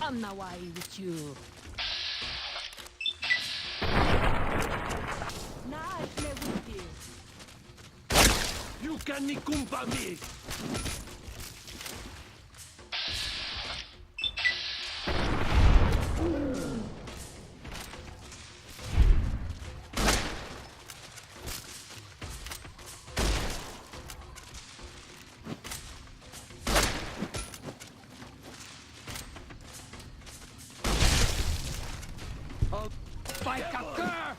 I'm not why with you. Nah, play with you. You can nikumpa me. By Kakar!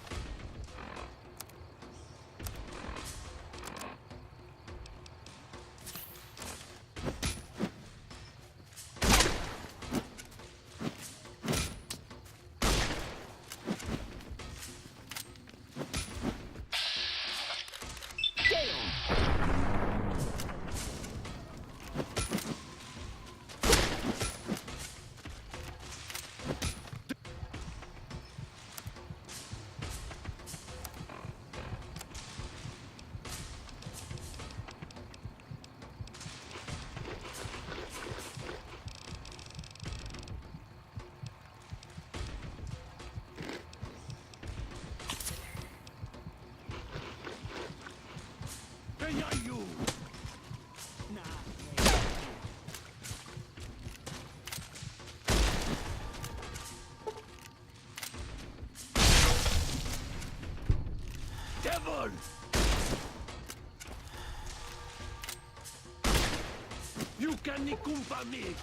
You. Devil! You can nikumpa me.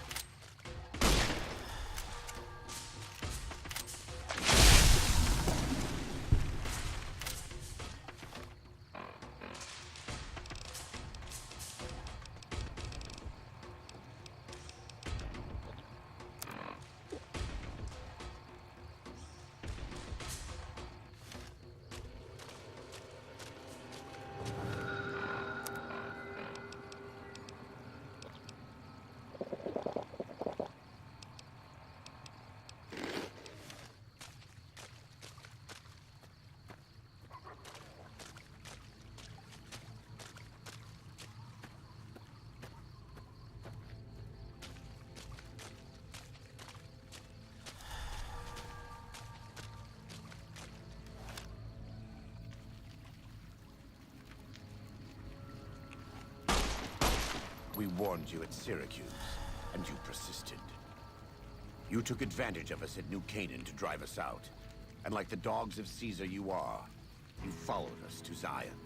We warned you at Syracuse, and you persisted. You took advantage of us at New Canaan to drive us out. And like the dogs of Caesar you are, you followed us to Zion.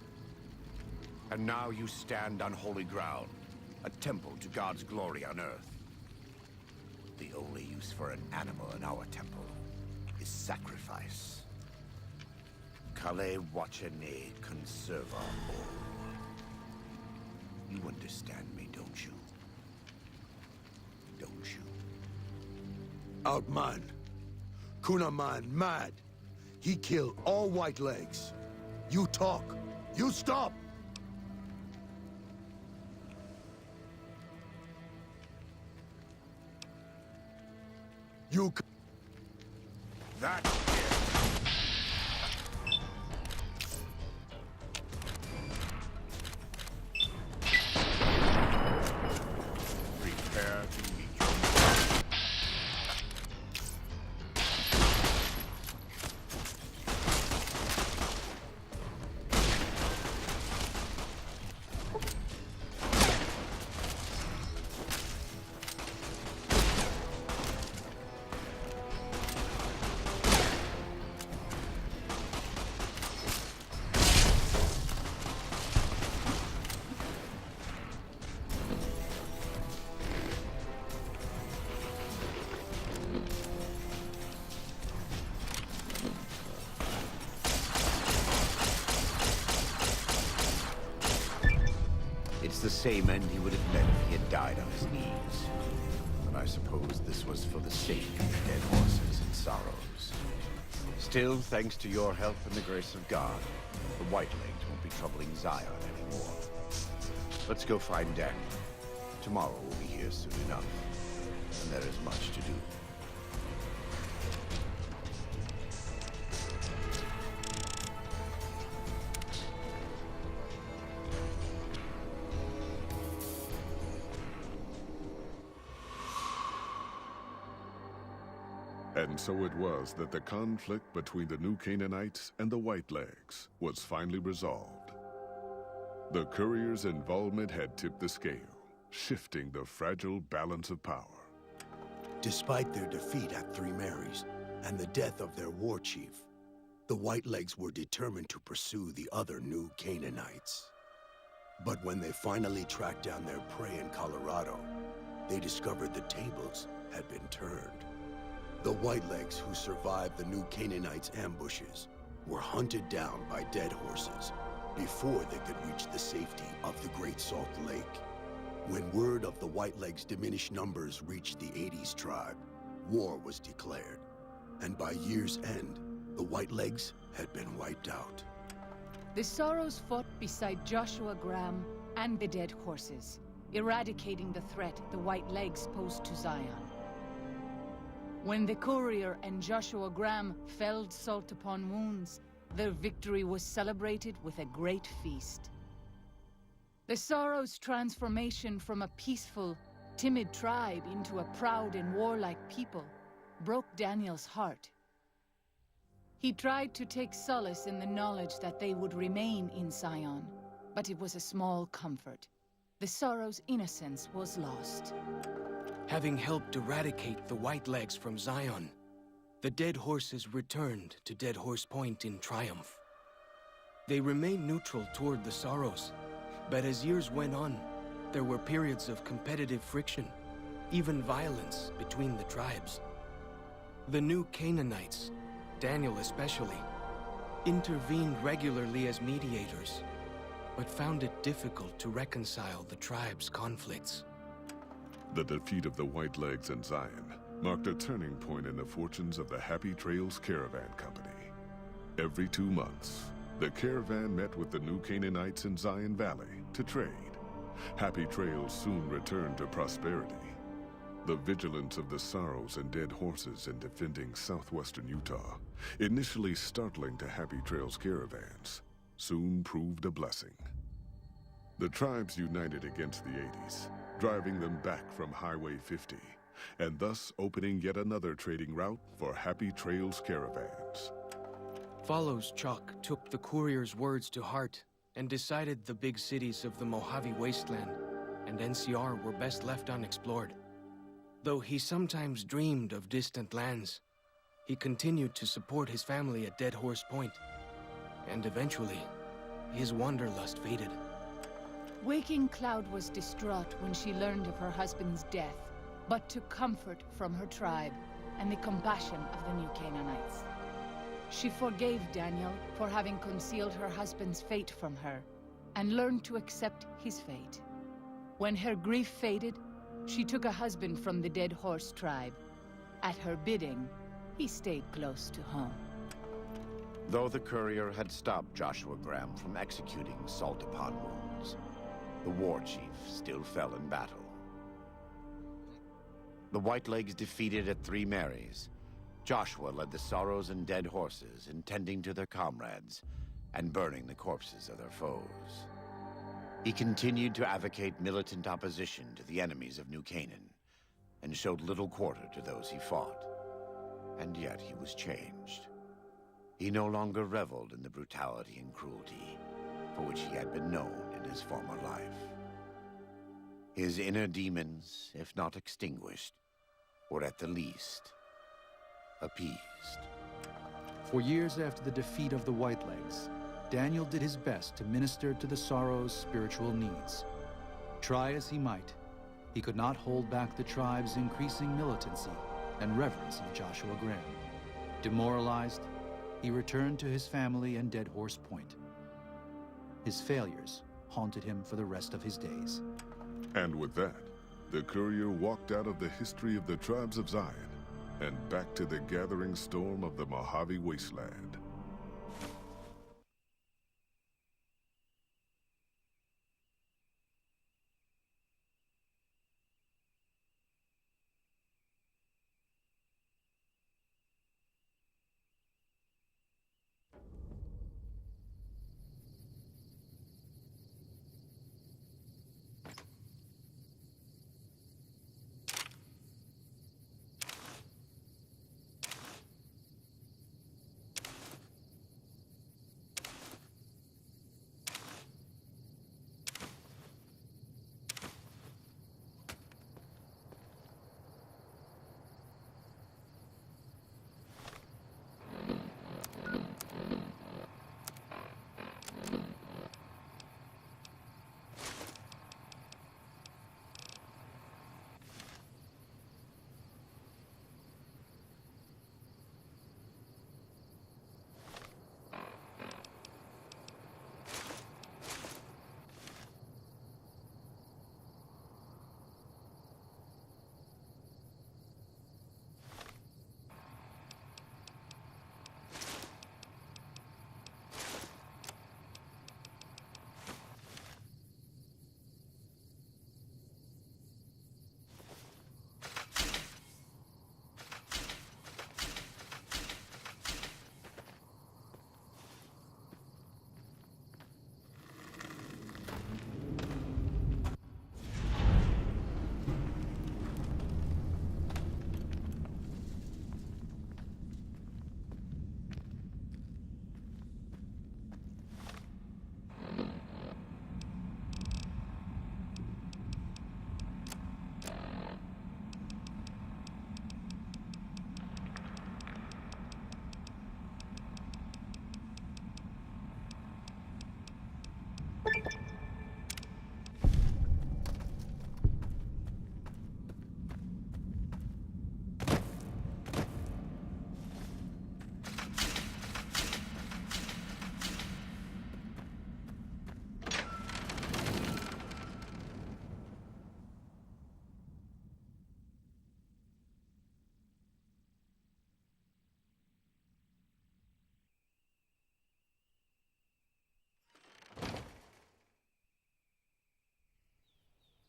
And now you stand on holy ground, a temple to God's glory on earth. The only use for an animal in our temple is sacrifice. Kale wachene conserva o. You understand me, don't you? Don't you? Outman. Kunaman mad. He killed all white legs. You talk. You stop. You... That's it. Prepare to meet your It's the same end he would have met if he had died on his knees. But I suppose this was for the sake of the dead horses and sorrows. Still, thanks to your help and the grace of God, the White-Legged won't be troubling Zion anymore. Let's go find Daniel. Tomorrow we'll be here soon enough, and there is much to do. And so it was that the conflict between the New Canaanites and the Whitelegs was finally resolved. The courier's involvement had tipped the scale, shifting the fragile balance of power. Despite their defeat at Three Marys and the death of their war chief, the Whitelegs were determined to pursue the other New Canaanites. But when they finally tracked down their prey in Colorado, they discovered the tables had been turned. The Whitelegs who survived the New Canaanites' ambushes were hunted down by dead horses before they could reach the safety of the Great Salt Lake. When word of the Whitelegs' diminished numbers reached the 80s tribe, war was declared, and by year's end, the Whitelegs had been wiped out. The Sorrows fought beside Joshua Graham and the dead horses, eradicating the threat the Whitelegs posed to Zion. When the courier and Joshua Graham felled Salt upon Wounds, their victory was celebrated with a great feast. The Sorrows' transformation from a peaceful, timid tribe into a proud and warlike people broke Daniel's heart. He tried to take solace in the knowledge that they would remain in Zion, but it was a small comfort. The Sorrows' innocence was lost. Having helped eradicate the Whitelegs from Zion, the dead horses returned to Dead Horse Point in triumph. They remained neutral toward the Sorrows, but as years went on, there were periods of competitive friction, even violence between the tribes. The New Canaanites, Daniel especially, intervened regularly as mediators, but found it difficult to reconcile the tribe's conflicts. The defeat of the Whitelegs in Zion marked a turning point in the fortunes of the Happy Trails Caravan Company. Every 2 months, the caravan met with the New Canaanites in Zion Valley to trade. Happy Trails soon returned to prosperity. The vigilance of the Sorrows and dead horses in defending southwestern Utah, initially startling to Happy Trails caravans, soon proved a blessing. The tribes united against the 80s, driving them back from Highway 50, and thus opening yet another trading route for Happy Trails caravans. Follows Chalk took the courier's words to heart and decided the big cities of the Mojave Wasteland and NCR were best left unexplored. Though he sometimes dreamed of distant lands, he continued to support his family at Dead Horse Point, and eventually, his wanderlust faded. Waking Cloud was distraught when she learned of her husband's death, but took comfort from her tribe and the compassion of the New Canaanites. She forgave Daniel for having concealed her husband's fate from her, and learned to accept his fate. When her grief faded, she took a husband from the Dead Horse tribe. At her bidding, he stayed close to home. Though the courier had stopped Joshua Graham from executing Salt upon Wounds, the war chief still fell in battle. The Whitelegs defeated at Three Marys. Joshua led the Sorrows and dead horses in tending to their comrades and burning the corpses of their foes. He continued to advocate militant opposition to the enemies of New Canaan and showed little quarter to those he fought. And yet he was changed. He no longer reveled in the brutality and cruelty for which he had been known in his former life. His inner demons, if not extinguished, were at the least appeased. For years after the defeat of the Whitelegs, Daniel did his best to minister to the Sorrows' spiritual needs. Try as he might, he could not hold back the tribe's increasing militancy and reverence of Joshua Graham. Demoralized, he returned to his family and Dead Horse Point. His failures haunted him for the rest of his days. And with that, the courier walked out of the history of the tribes of Zion and back to the gathering storm of the Mojave Wasteland.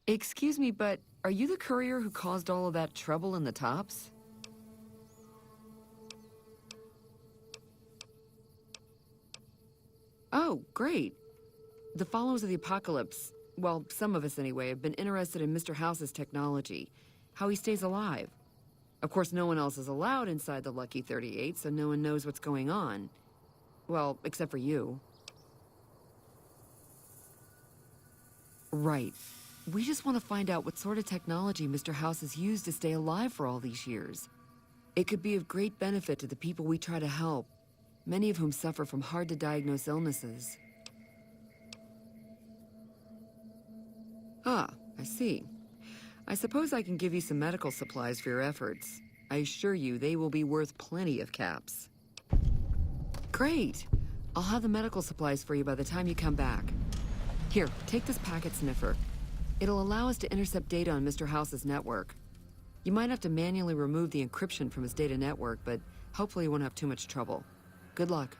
Excuse me, but are you the courier who caused all of that trouble in the tops? Oh, great. The followers of the apocalypse, well, some of us anyway, have been interested in Mr. House's technology, how he stays alive. Of course, no one else is allowed inside the Lucky 38, so no one knows what's going on. Well, except for you. Right. We just want to find out what sort of technology Mr. House has used to stay alive for all these years. It could be of great benefit to the people we try to help, many of whom suffer from hard-to-diagnose illnesses. Ah, I see. I suppose I can give you some medical supplies for your efforts. I assure you they will be worth plenty of caps. Great! I'll have the medical supplies for you by the time you come back. Here, take this packet sniffer. It'll allow us to intercept data on Mr. House's network. You might have to manually remove the encryption from his data network, but hopefully you won't have too much trouble. Good luck.